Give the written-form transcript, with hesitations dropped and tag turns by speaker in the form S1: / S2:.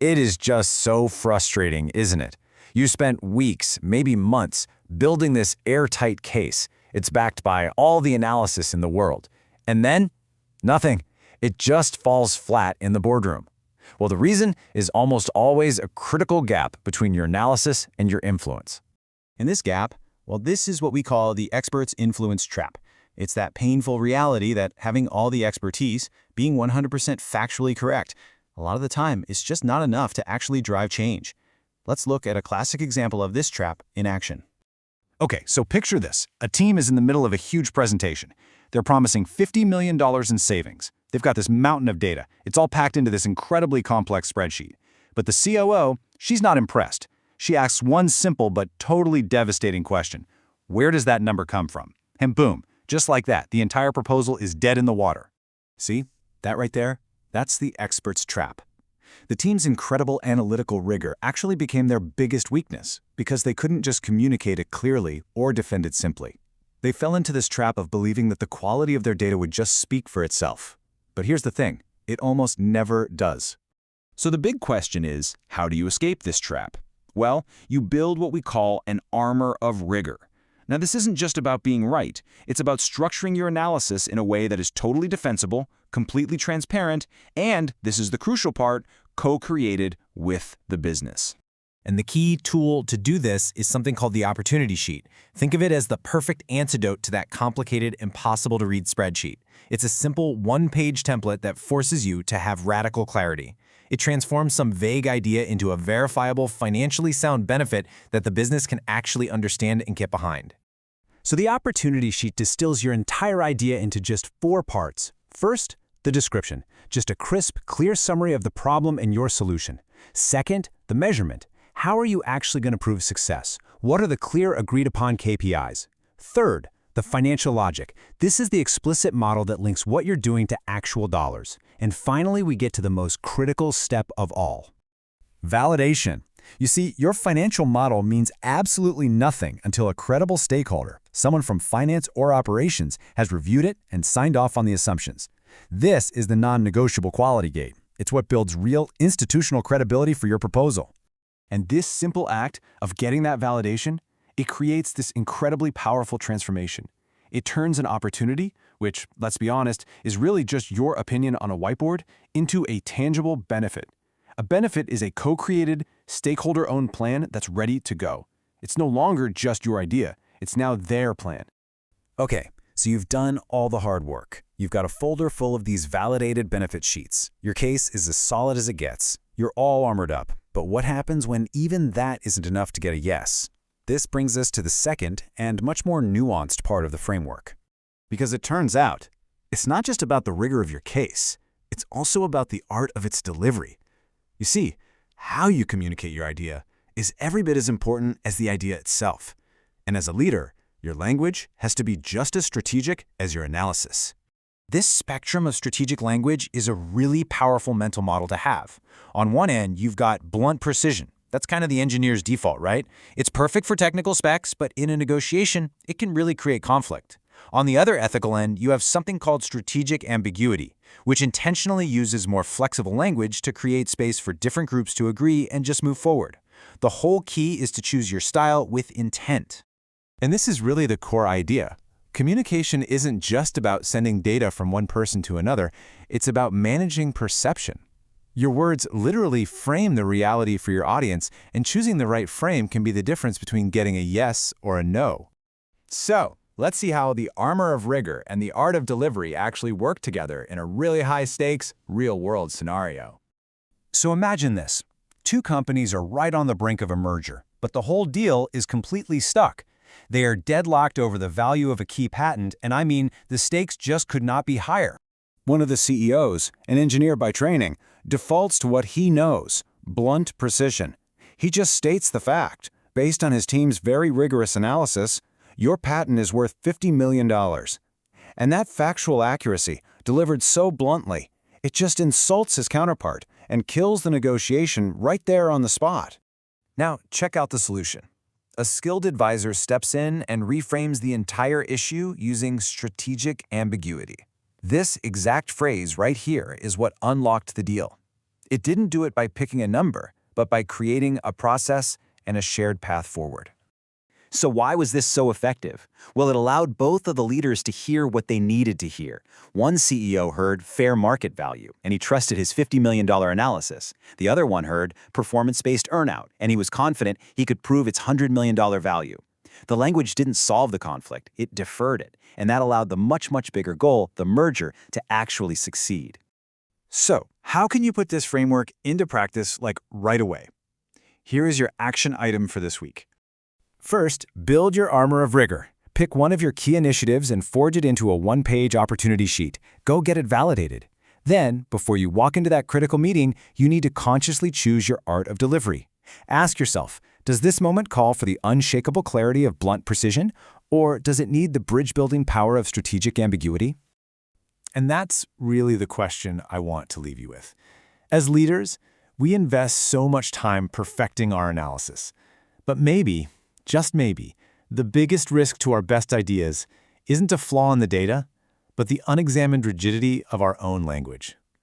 S1: It is just so frustrating, isn't it? You spent weeks, maybe months, building this airtight case. It's backed by all the analysis in the world. And then, nothing. It just falls flat in the boardroom. Well, the reason is almost always a critical gap between your analysis and your influence.
S2: And this gap, well, this is what we call the expert's influence trap. It's that painful reality that having all the expertise, being 100% factually correct, a lot of the time is just not enough to actually drive change. Let's look at a classic example of this trap in action.
S3: Okay, so picture this. A team is in the middle of a huge presentation. They're promising $50 million in savings. They've got this mountain of data. It's all packed into this incredibly complex spreadsheet. But the COO, she's not impressed. She asks one simple but totally devastating question. Where does that number come from? And boom, just like that, the entire proposal is dead in the water.
S2: See, that right there? That's the expert's trap. The team's incredible analytical rigor actually became their biggest weakness because they couldn't just communicate it clearly or defend it simply. They fell into this trap of believing that the quality of their data would just speak for itself. But here's the thing, it almost never does.
S4: So the big question is, how do you escape this trap? Well, you build what we call an armor of rigor. Now, this isn't just about being right. It's about structuring your analysis in a way that is totally defensible, completely transparent, and, this is the crucial part, co-created with the business.
S5: And the key tool to do this is something called the opportunity sheet. Think of it as the perfect antidote to that complicated, impossible-to-read spreadsheet. It's a simple one-page template that forces you to have radical clarity. It transforms some vague idea into a verifiable, financially sound benefit that the business can actually understand and get behind.
S6: So the opportunity sheet distills your entire idea into just 4 parts. First, the description, just a crisp, clear summary of the problem and your solution. Second, the measurement. How are you actually going to prove success? What are the clear, agreed-upon KPIs? Third, the financial logic. This is the explicit model that links what you're doing to actual dollars. And finally, we get to the most critical step of all.
S3: Validation. You see, your financial model means absolutely nothing until a credible stakeholder, someone from finance or operations, has reviewed it and signed off on the assumptions. This is the non-negotiable quality gate. It's what builds real institutional credibility for your proposal.
S2: And this simple act of getting that validation, it creates this incredibly powerful transformation. It turns an opportunity, which, let's be honest, is really just your opinion on a whiteboard, into a tangible benefit. A benefit is a co-created, stakeholder-owned plan that's ready to go. It's no longer just your idea. It's now their plan.
S6: Okay, so you've done all the hard work. You've got a folder full of these validated benefit sheets. Your case is as solid as it gets. You're all armored up. But what happens when even that isn't enough to get a yes? This brings us to the second and much more nuanced part of the framework.
S2: Because it turns out, it's not just about the rigor of your case. It's also about the art of its delivery. You see, how you communicate your idea is every bit as important as the idea itself. And as a leader, your language has to be just as strategic as your analysis.
S5: This spectrum of strategic language is a really powerful mental model to have. On one end, you've got blunt precision. That's kind of the engineer's default, right? It's perfect for technical specs, but in a negotiation, it can really create conflict. On the other ethical end, you have something called strategic ambiguity, which intentionally uses more flexible language to create space for different groups to agree and just move forward. The whole key is to choose your style with intent.
S2: And this is really the core idea. Communication isn't just about sending data from one person to another, it's about managing perception. Your words literally frame the reality for your audience, and choosing the right frame can be the difference between getting a yes or a no. So, let's see how the armor of rigor and the art of delivery actually work together in a really high-stakes, real-world scenario.
S6: So imagine this. 2 companies are right on the brink of a merger, but the whole deal is completely stuck. They are deadlocked over the value of a key patent, and I mean, the stakes just could not be higher. One of the CEOs, an engineer by training, defaults to what he knows, blunt precision. He just states the fact. Based on his team's very rigorous analysis, your patent is worth $50 million. And that factual accuracy, delivered so bluntly, it just insults his counterpart and kills the negotiation right there on the spot.
S5: Now, check out the solution. A skilled advisor steps in and reframes the entire issue using strategic ambiguity. This exact phrase right here is what unlocked the deal.
S1: It didn't do it by picking a number, but by creating a process and a shared path forward.
S5: So why was this so effective? Well, it allowed both of the leaders to hear what they needed to hear. One CEO heard fair market value, and he trusted his $50 million analysis. The other one heard performance-based earnout, and he was confident he could prove its $100 million value. The language didn't solve the conflict, it deferred it, and that allowed the much, much bigger goal, the merger, to actually succeed.
S3: So, how can you put this framework into practice like right away? Here is your action item for this week.
S2: First, build your armor of rigor. Pick one of your key initiatives and forge it into a one-page opportunity sheet. Go get it validated. Then, before you walk into that critical meeting, you need to consciously choose your art of delivery. Ask yourself, does this moment call for the unshakable clarity of blunt precision, or does it need the bridge-building power of strategic ambiguity? And that's really the question I want to leave you with. As leaders, we invest so much time perfecting our analysis. But maybe, just maybe, the biggest risk to our best ideas isn't a flaw in the data, but the unexamined rigidity of our own language.